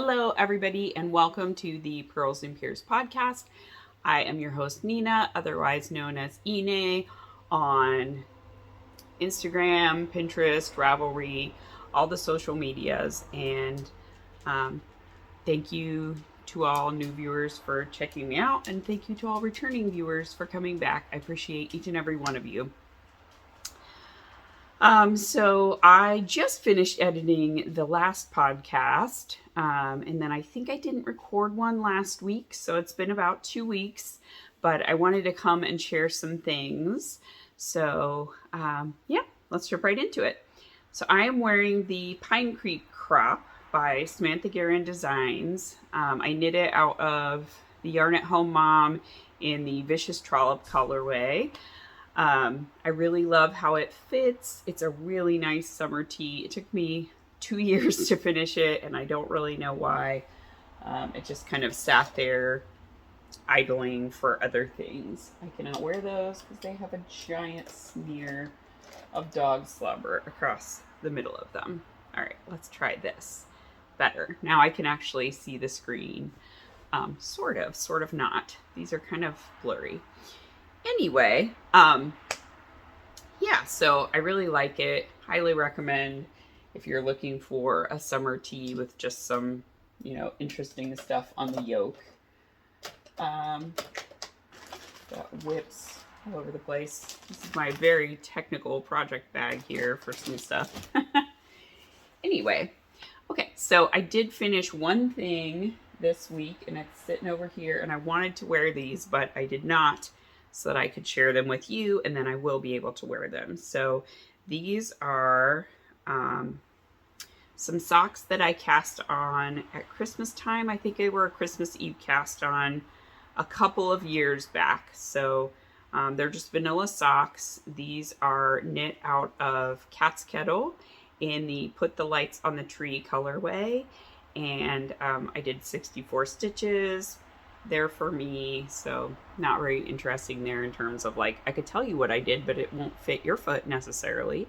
Hello, everybody, and welcome to the Purls and Pyrs podcast. I am your host, Nina, otherwise known as Ine, on Instagram, Pinterest, Ravelry, all the social medias. And thank you to all new viewers for checking me out, and thank you to all returning viewers for coming back. I appreciate each and every one of you. So I just finished editing the last podcast, and then I think I didn't record one last week, so it's been about 2 weeks, but I wanted to come and share some things. So, yeah, let's jump right into it. So I am wearing the Pine Creek crop by Samantha Guerin Designs. I knit it out of the Yarn at Home Mom in the Vicious Trollop colorway. I really love how it fits. It's a really nice summer tee. It took me 2 years to finish it, and I don't really know why. It just kind of sat there idling for other things. I cannot wear those because they have a giant smear of dog slobber across the middle of them. All right, let's try this. Better. Now I can actually see the screen. Sort of not. These are kind of blurry. Anyway, yeah, so I really like it. Highly recommend if you're looking for a summer tee with just some, interesting stuff on the yoke. Got whips all over the place. This is my very technical project bag here for some stuff. Anyway, okay, so I did finish one thing this week, and it's sitting over here, and I wanted to wear these, but I did not, so that I could share them with you, and then I will be able to wear them. So these are some socks that I cast on at Christmas time. I think they were a Christmas Eve cast on a couple of years back. So they're just vanilla socks. These are knit out of Cat's Kettle in the Put the Lights on the Tree colorway. And I did 64 stitches there for me, so not very interesting there in terms of, like, I could tell you what I did, but it won't fit your foot necessarily.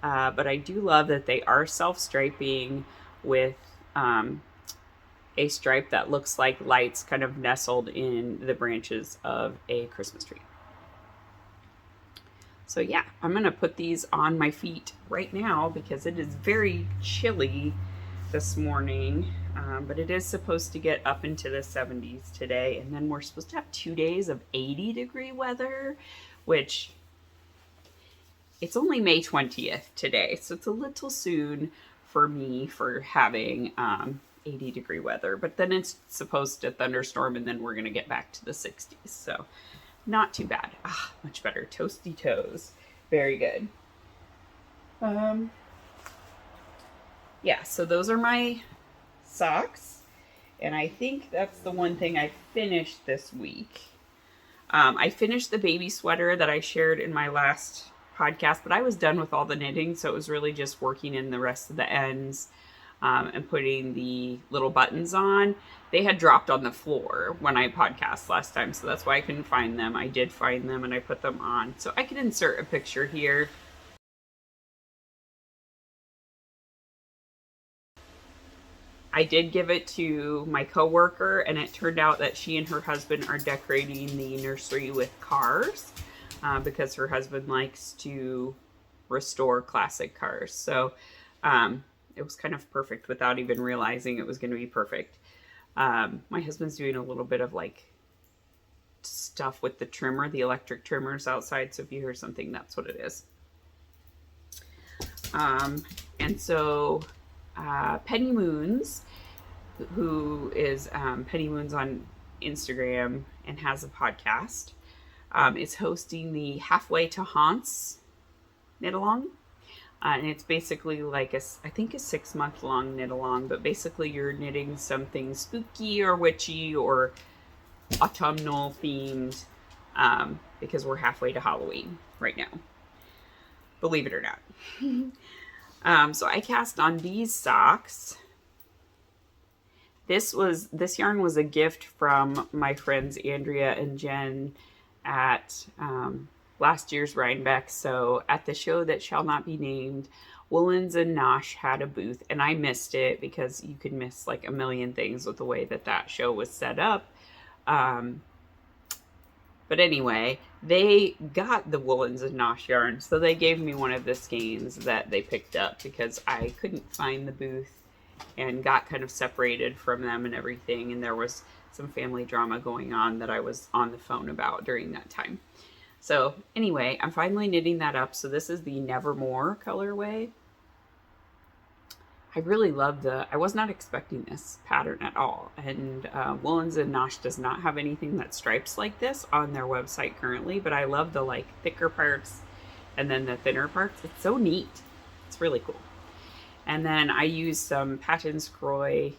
But I do love that they are self-striping with a stripe that looks like lights kind of nestled in the branches of a Christmas tree. So yeah, I'm going to put these on my feet right now because it is very chilly this morning. But it is supposed to get up into the 70s today, and then we're supposed to have 2 days of 80-degree weather, which it's only May 20th today, so it's a little soon for me for having 80-degree weather, but then it's supposed to thunderstorm, and then we're going to get back to the 60s, so not too bad. Much better. Toasty toes. Very good. Yeah, so those are my socks, and I think that's the one thing I finished this week. I finished the baby sweater that I shared in my last podcast, but I was done with all the knitting, so it was really just working in the rest of the ends and putting the little buttons on. They had dropped on the floor when I podcast last time, so that's why I couldn't find them. I did find them, and I put them on. So I can insert a picture here. I did give it to my coworker, and it turned out that she and her husband are decorating the nursery with cars because her husband likes to restore classic cars. So it was kind of perfect without even realizing it was going to be perfect. My husband's doing a little bit of like stuff with the trimmer, the electric trimmers outside. So if you hear something, that's what it is. And so Penny Moons, who is Penny Moons on Instagram and has a podcast, is hosting the Halfway to Haunts knit along. And it's basically like I think a 6-month long knit along, but basically you're knitting something spooky or witchy or autumnal themed because we're halfway to Halloween right now. Believe it or not. So I cast on these socks. This yarn was a gift from my friends Andrea and Jen at last year's Rhinebeck. So at the show that shall not be named, Woolens and Nosh had a booth, and I missed it because you could miss like a million things with the way that that show was set up. But anyway, they got the Woolens and Nosh yarn, so they gave me one of the skeins that they picked up because I couldn't find the booth and got kind of separated from them and everything, and there was some family drama going on that I was on the phone about during that time. So anyway, I'm finally knitting that up. So this is the Nevermore colorway. I really love I was not expecting this pattern at all. And Woolens and Nosh does not have anything that stripes like this on their website currently, but I love the like thicker parts and then the thinner parts. It's so neat. It's really cool. And then I used some Patins Croix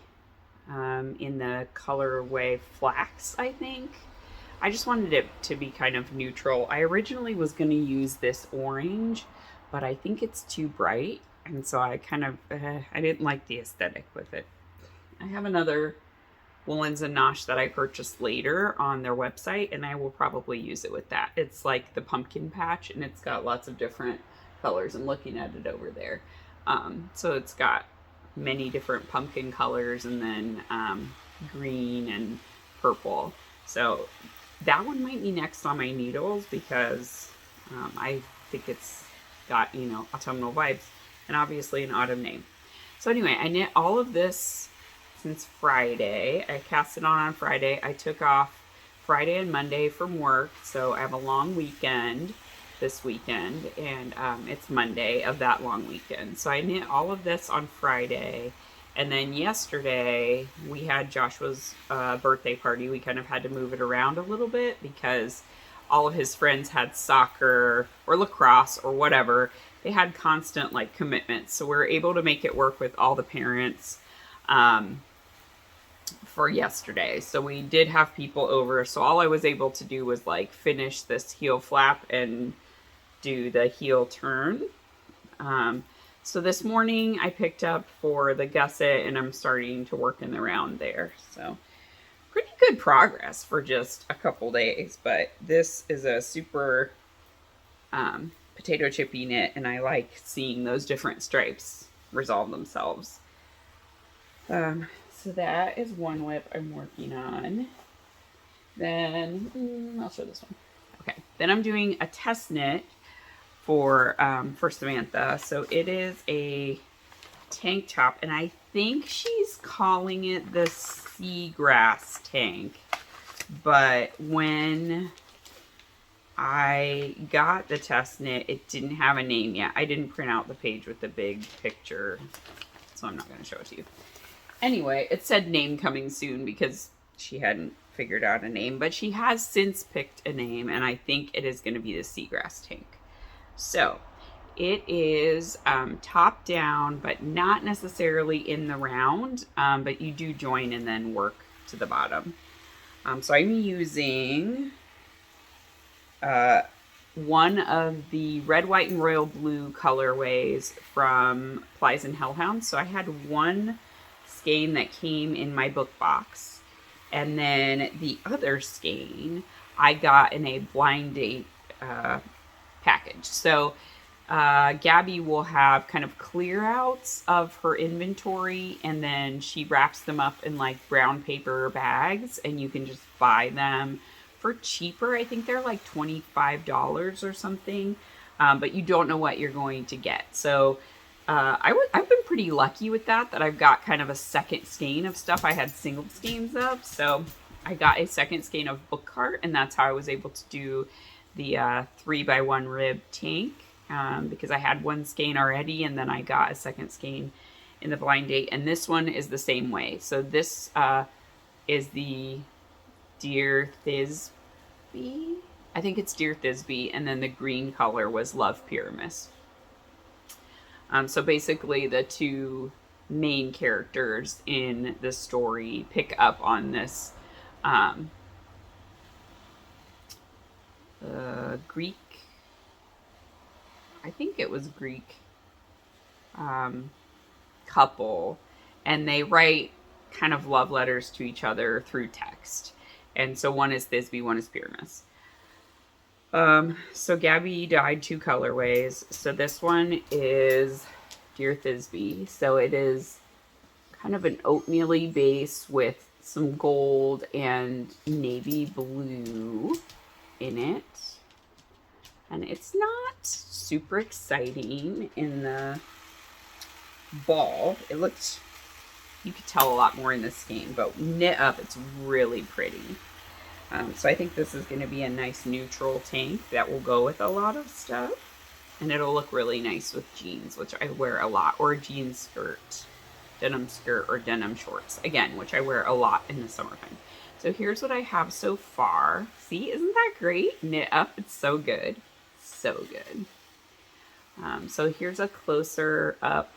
in the colorway Flax, I think. I just wanted it to be kind of neutral. I originally was going to use this orange, but I think it's too bright. And so I kind of, I didn't like the aesthetic with it. I have another Woolens and Nosh that I purchased later on their website, and I will probably use it with that. It's like the pumpkin patch, and it's got lots of different colors. I'm looking at it over there. So it's got many different pumpkin colors and then green and purple. So that one might be next on my needles because I think it's got, you know, autumnal vibes and obviously an autumn name. So anyway, I knit all of this since Friday. I cast it on Friday. I took off Friday and Monday from work, so I have a long weekend this weekend, and it's Monday of that long weekend. So I knit all of this on Friday, and then yesterday we had Joshua's birthday party. We kind of had to move it around a little bit because all of his friends had soccer or lacrosse or whatever. They had constant like commitments, so we were able to make it work with all the parents for yesterday. So we did have people over, so all I was able to do was like finish this heel flap and do the heel turn. So this morning I picked up for the gusset, and I'm starting to work in the round there. So pretty good progress for just a couple days, but this is a super potato chippy knit, and I like seeing those different stripes resolve themselves. So that is one whip I'm working on. Then I'll show this one. Okay, then I'm doing a test knit for Samantha. So it is a tank top, and I think she's calling it the seagrass tank. But when I got the test knit, it didn't have a name yet. I didn't print out the page with the big picture, so I'm not going to show it to you. Anyway, it said name coming soon because she hadn't figured out a name, but she has since picked a name, and I think it is going to be the seagrass tank. So it is top down, but not necessarily in the round, but you do join and then work to the bottom. So I'm using one of the red, white, and royal blue colorways from Plies and Hellhounds. So I had one skein that came in my book box, and then the other skein I got in a blind date package. So Gabby will have kind of clear outs of her inventory, and then she wraps them up in like brown paper bags, and you can just buy them for cheaper. I think they're like $25 or something, but you don't know what you're going to get. So I've been pretty lucky with that I've got kind of a second skein of stuff I had single skeins of. So I got a second skein of book cart, and that's how I was able to do the 3x1 rib tank, because I had one skein already, and then I got a second skein in the blind date, and this one is the same way. So this is the Dear Thisbe. I think it's Dear Thisbe, and then the green color was Love Pyramus. So basically the two main characters in the story pick up on this Greek, I think it was Greek couple, and they write kind of love letters to each other through text. And so one is Thisbe, one is Pyramus. So Gabby dyed two colorways. So this one is Dear Thisbe. So it is kind of an oatmeal-y base with some gold and navy blue in it. And it's not super exciting in the ball. It looks, you could tell a lot more in this skein, but knit up, it's really pretty. So I think this is going to be a nice neutral tank that will go with a lot of stuff. And it'll look really nice with jeans, which I wear a lot, or a jean skirt, denim skirt, or denim shorts, again, which I wear a lot in the summertime. So here's what I have so far. See, isn't that great? Knit up, it's so good. So good. So here's a closer up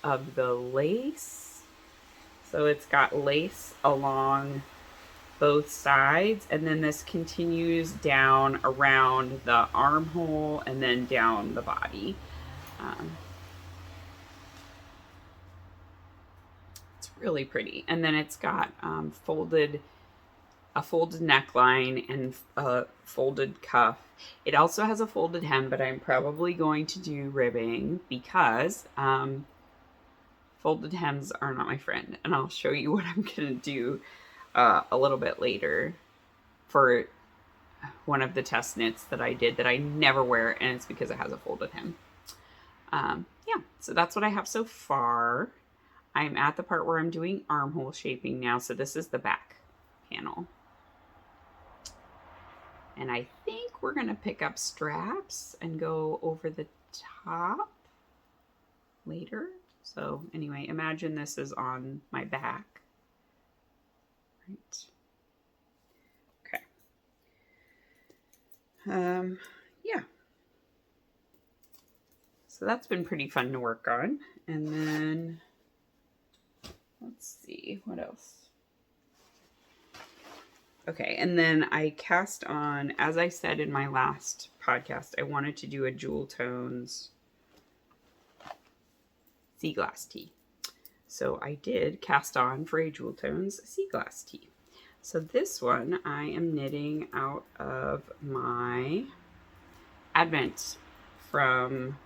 of the lace. So it's got lace along both sides, and then this continues down around the armhole and then down the body. It's really pretty. And then it's got a folded neckline and a folded cuff. It also has a folded hem, but I'm probably going to do ribbing because folded hems are not my friend. And I'll show you what I'm going to do a little bit later for one of the test knits that I did that I never wear, and it's because it has a folded hem. Yeah, so that's what I have so far. I'm at the part where I'm doing armhole shaping now, so this is the back panel. And I think we're going to pick up straps and go over the top later. So anyway, imagine this is on my back. Right. Okay. Yeah. So that's been pretty fun to work on. And then let's see what else. Okay, and then I cast on, as I said in my last podcast, I wanted to do a Jewel Tones sea glass tee. So I did cast on for a Jewel Tones sea glass tee. So this one I am knitting out of my Advent from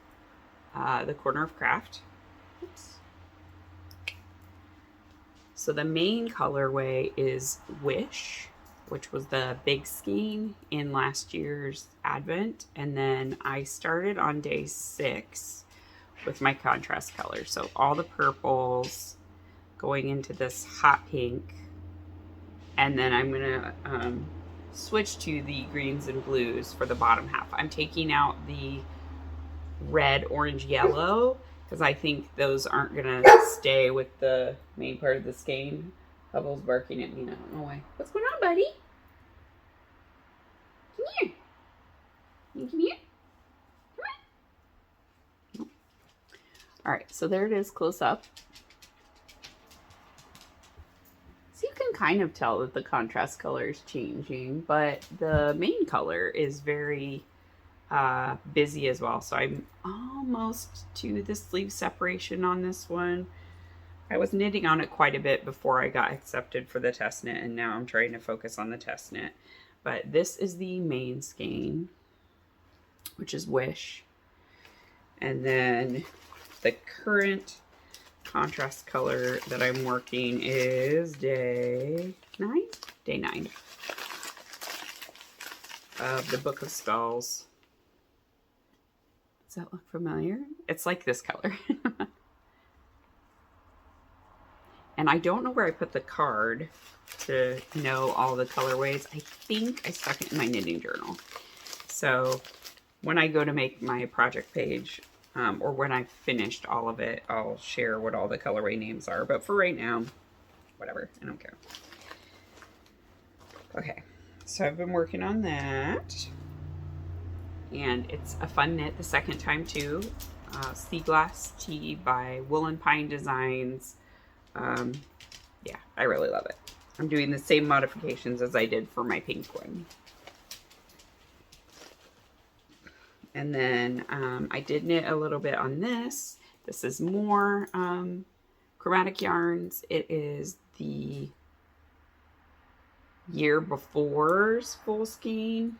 the Corner of Craft. Oops. So the main colorway is Wish, which was the big skein in last year's Advent. And then I started on day 6 with my contrast color. So all the purples going into this hot pink. And then I'm gonna switch to the greens and blues for the bottom half. I'm taking out the red, orange, yellow, because I think those aren't gonna stay with the main part of the skein. Hubble's barking at me, and I don't know why. What's going on, buddy? Come here. You come here. Come on. All right, so there it is close up. So you can kind of tell that the contrast color is changing, but the main color is very busy as well. So I'm almost to the sleeve separation on this one. I was knitting on it quite a bit before I got accepted for the test knit, and now I'm trying to focus on the test knit. But this is the main skein, which is Wish. And then the current contrast color that I'm working is day 9? Day 9 of the Book of Spells. Does that look familiar? It's like this color. And I don't know where I put the card to know all the colorways. I think I stuck it in my knitting journal. So when I go to make my project page, or when I've finished all of it, I'll share what all the colorway names are. But for right now, whatever, I don't care. Okay, so I've been working on that. And it's a fun knit the second time too. Sea Glass Tee by Woolen Pine Designs. Yeah, I really love it. I'm doing the same modifications as I did for my pink one. And then I did knit a little bit on this. This is more chromatic yarns. It is the year before's full skein.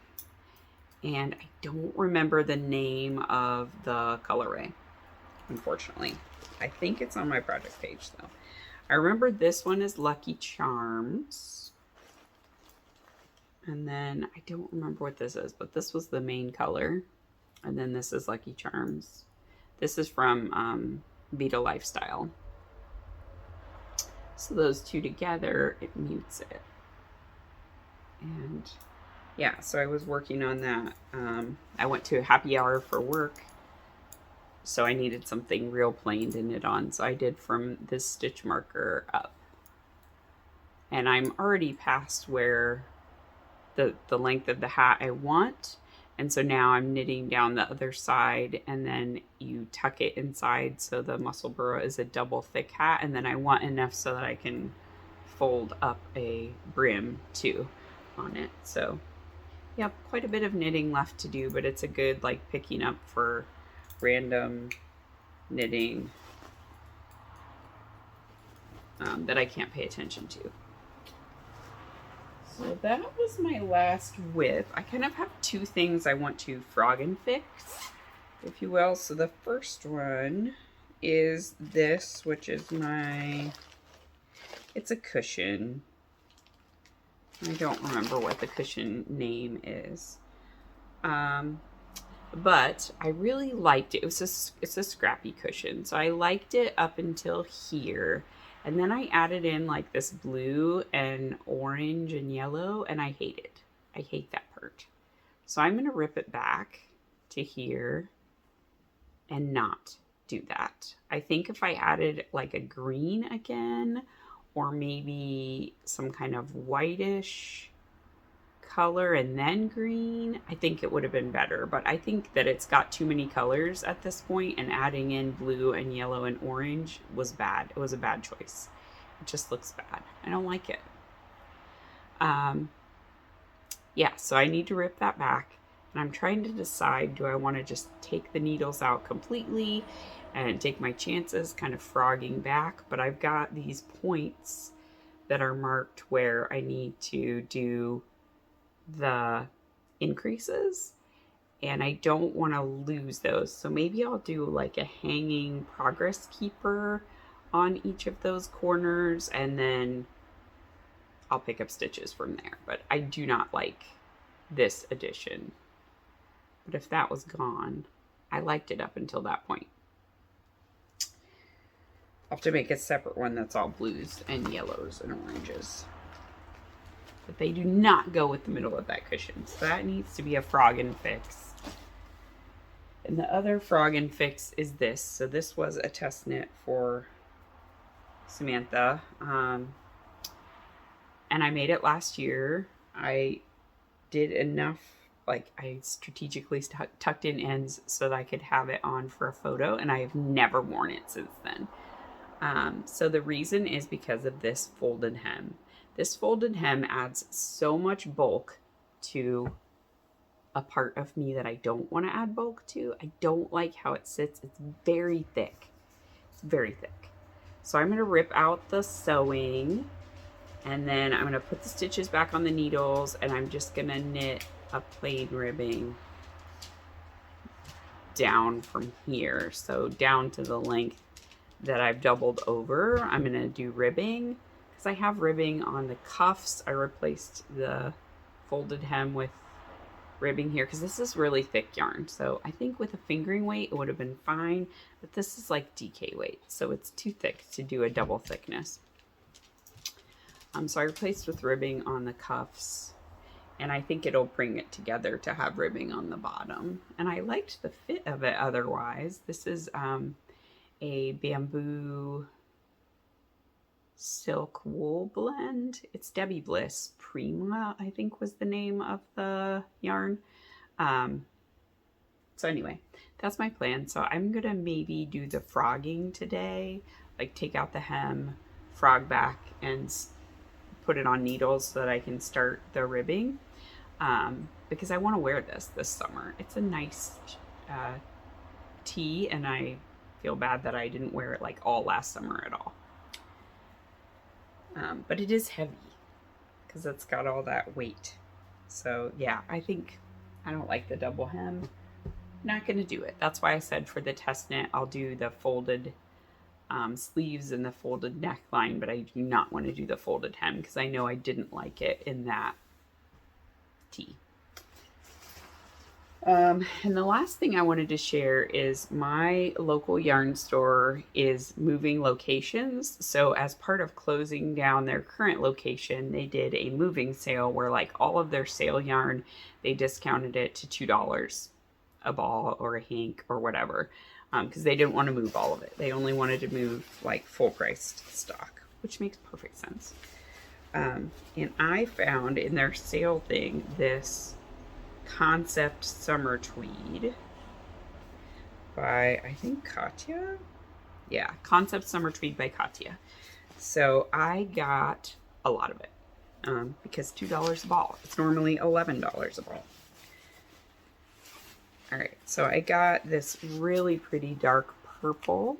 And I don't remember the name of the colorway, unfortunately. I think it's on my project page though. I remember this one is Lucky Charms. And then I don't remember what this is, but this was the main color. And then this is Lucky Charms. This is from Vita Lifestyle. So those two together, it mutes it. And yeah, so I was working on that. I went to a happy hour for work, so I needed something real plain to knit on. So I did from this stitch marker up. And I'm already past where the length of the hat I want. And so now I'm knitting down the other side, and then you tuck it inside so the muscle burrow is a double thick hat. And then I want enough so that I can fold up a brim too on it. So yep, quite a bit of knitting left to do, but it's a good like picking up for random knitting that I can't pay attention to. So that was my last width. I kind of have two things I want to frog and fix, if you will. So the first one is this, which is it's a cushion. I don't remember what the cushion name is. But I really liked it. It's a scrappy cushion. So I liked it up until here. And then I added in like this blue and orange and yellow, and I hate it. I hate that part. So I'm going to rip it back to here and not do that. I think if I added like a green again, or maybe some kind of whitish color and then green, I think it would have been better. But I think that it's got too many colors at this point, and adding in blue and yellow and orange was bad. It was a bad choice. It just looks bad. I don't like it. Yeah, so I need to rip that back, and I'm trying to decide, do I want to just take the needles out completely and take my chances kind of frogging back? But I've got these points that are marked where I need to do the increases, and I don't want to lose those. So maybe I'll do like a hanging progress keeper on each of those corners, and then I'll pick up stitches from there. But I do not like this addition. But if that was gone, I liked it up until that point. I'll have to make a separate one that's all blues and yellows and oranges. But they do not go with the middle of that cushion. So that needs to be a frog and fix. And the other frog and fix is this. So this was a test knit for Samantha. And I made it last year. I did enough, like I strategically tucked in ends so that I could have it on for a photo. And I have never worn it since then. So the reason is because of this folded hem. This folded hem adds so much bulk to a part of me that I don't want to add bulk to. I don't like how it sits. It's very thick. It's very thick. So I'm going to rip out the sewing, and then I'm going to put the stitches back on the needles, and I'm just going to knit a plain ribbing down from here. So down to the length that I've doubled over. I'm going to do ribbing. I have ribbing on the cuffs. I replaced the folded hem with ribbing here because this is really thick yarn. So I think with a fingering weight, it would have been fine, but this is like DK weight. So it's too thick to do a double thickness. So I replaced with ribbing on the cuffs, and I think it'll bring it together to have ribbing on the bottom. And I liked the fit of it otherwise. This is a bamboo silk wool blend. It's Debbie Bliss Prima, I think was the name of the yarn. So anyway, that's my plan. So I'm gonna maybe do the frogging today, like take out the hem, frog back, and put it on needles so that I can start the ribbing, because I want to wear this summer. It's a nice tee, and I feel bad that I didn't wear it like all last summer at all. But it is heavy because it's got all that weight. So yeah, I think I don't like the double hem. Not going to do it. That's why I said for the test knit, I'll do the folded sleeves and the folded neckline, but I do not want to do the folded hem because I know I didn't like it in that tee. And the last thing I wanted to share is my local yarn store is moving locations. So as part of closing down their current location, they did a moving sale where like all of their sale yarn, they discounted it to $2 a ball or a hank or whatever, because they didn't want to move all of it. They only wanted to move like full priced stock, which makes perfect sense. And I found in their sale thing this Concept Summer Tweed by, I think, Katya. Yeah, Concept Summer Tweed by Katya. So I got a lot of it because $2 a ball. It's normally $11 a ball. All right, so I got this really pretty dark purple.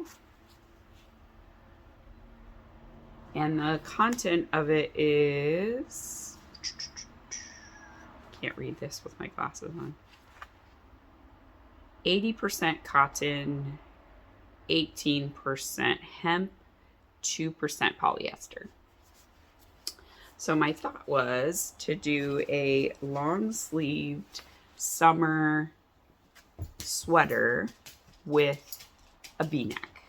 And the content of it is, can't read this with my glasses on. 80% cotton, 18% hemp, 2% polyester. So my thought was to do a long sleeved summer sweater with a v-neck.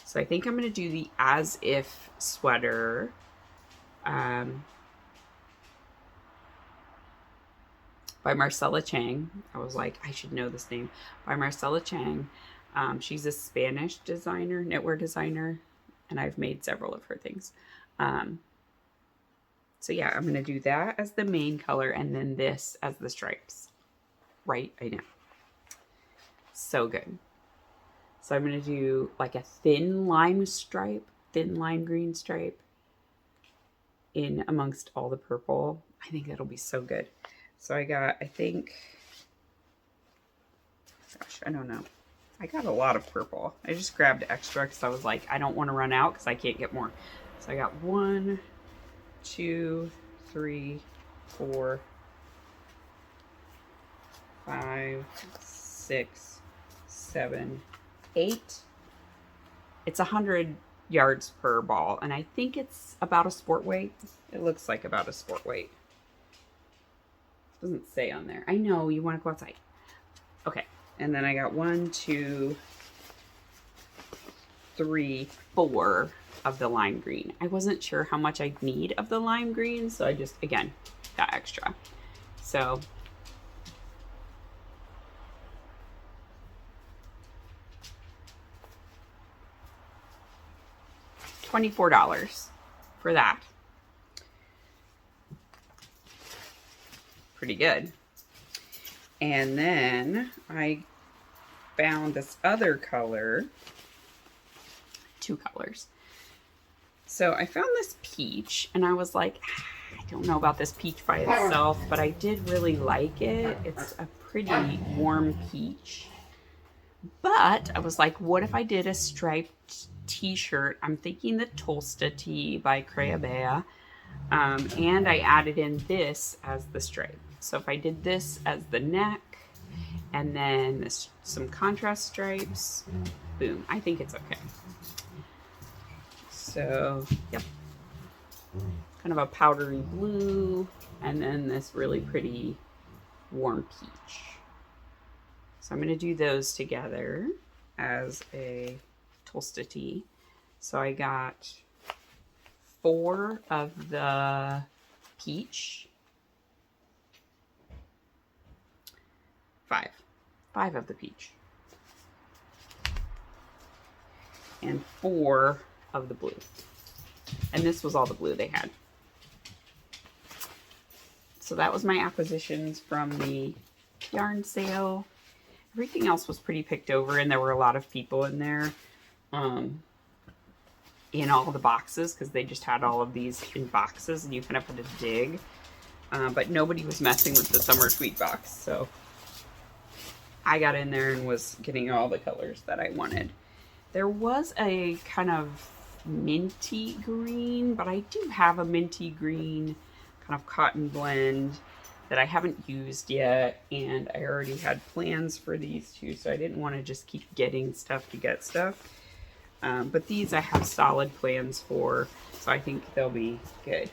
So I think I'm going to do the As If sweater. By Marcella Chang. I was like, I should know this name. By Marcella Chang. She's a Spanish designer, knitwear designer, and I've made several of her things. So yeah, I'm going to do that as the main color and then this as the stripes. Right? I know. So good. So I'm going to do like a thin lime stripe, thin lime green stripe in amongst all the purple. I think that'll be so good. So I got, I think, gosh, I don't know. I got a lot of purple. I just grabbed extra because I was like, I don't want to run out because I can't get more. So I got 1, 2, 3, 4, 5, 6, 7, 8. It's 100 yards per ball, and I think it's about a sport weight. It looks like about a sport weight. Doesn't say on there. I know you want to go outside. Okay, and then I got 1, 2, 3, 4 of the lime green. I wasn't sure how much I'd need of the lime green, so I just, again, got extra. So $24 for that. Pretty good. And then I found this other color, 2 colors. So I found this peach and I was like, I don't know about this peach by itself, but I did really like it. It's a pretty warm peach. But I was like, what if I did a striped t-shirt? I'm thinking the Tolsta tee by Creabea. And I added in this as the stripe. So if I did this as the neck and then this, some contrast stripes, boom, I think it's okay. So, yep. Kind of a powdery blue and then this really pretty warm peach. So I'm going to do those together as a Tolsta tee. So I got 4 of the peach. 5 of the peach. And 4 of the blue. And this was all the blue they had. So that was my acquisitions from the yarn sale. Everything else was pretty picked over and there were a lot of people in there. In all the boxes because they just had all of these in boxes and you kind of had to dig. But nobody was messing with the summer tweed box. So I got in there and was getting all the colors that I wanted. There was a kind of minty green, but I do have a minty green kind of cotton blend that I haven't used yet. And I already had plans for these two, so I didn't want to just keep getting stuff to get stuff. But these I have solid plans for, so I think they'll be good.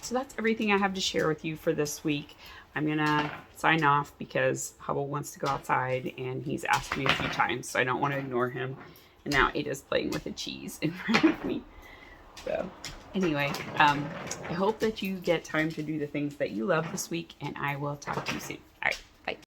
So that's everything I have to share with you for this week. I'm gonna sign off because Hubble wants to go outside and he's asked me a few times, so I don't want to ignore him. And now Ada's playing with a cheese in front of me. So anyway, I hope that you get time to do the things that you love this week, and I will talk to you soon.